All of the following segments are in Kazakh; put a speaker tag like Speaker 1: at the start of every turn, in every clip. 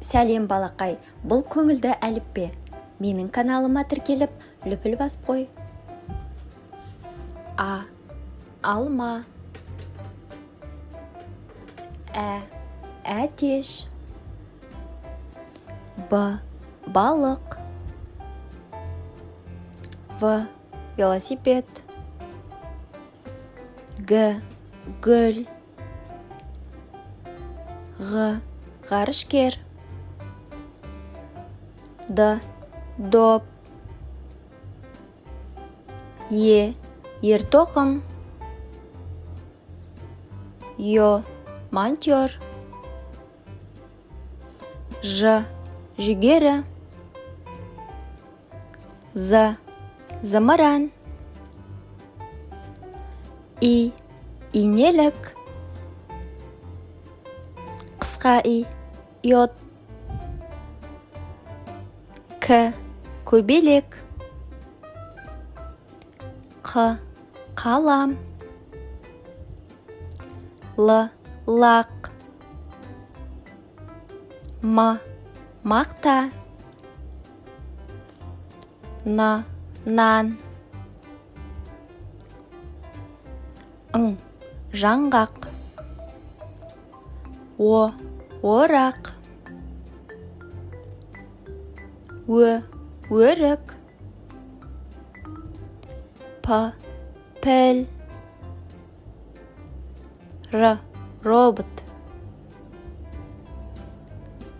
Speaker 1: Сәлем балақай, бұл көңілді әліппе. Менің каналыма тіркеліп, лүпіл басып қой. А. Алма. Әтеш. Б. Балық. В. Велосипед. Г. Гүл. Ғ. Ғарышкер. Д. Доп. Е. Ертоқым. Ё. Монтер. Ж. Жүгері. З. Зымыран. И. Инелік. Қысқа и. Йод. К. Көбелек. Қ. Қалам. Л. Лақ. М. Мақта. Н. Нан. Ң. Жаңғақ. О. Орақ. Ö. Өрік. П. Піл. Р. Робот.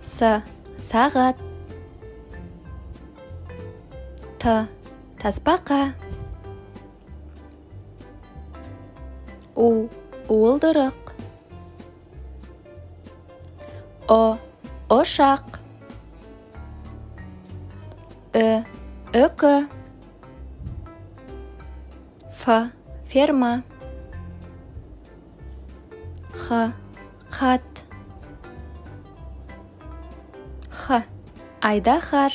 Speaker 1: С. Сағат. Т. Тасбақа. У. Уылдырық. О. Ошақ. Ö. Үкі. Ф. Ферма. Х. Хат. Х. Айдаһар.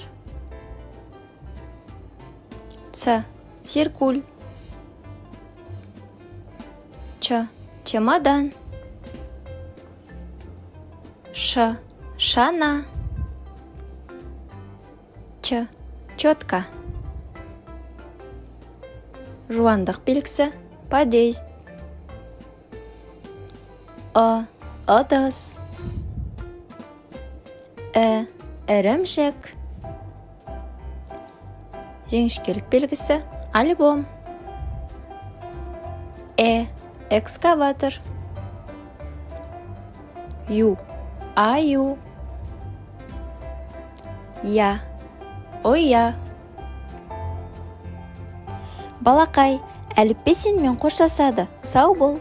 Speaker 1: Ц. Циркуль. Ч. Чемодан. Ш. Шана. Ч. Четко. Жуандық белгісі подъезд. Ыдыс. Ірімшік. Жіңішкелік белгісі альбом. Экскаватор. Ю. Аю. Я. Оя. Балақай, әліппе сенімен қоштасады. Сау бол.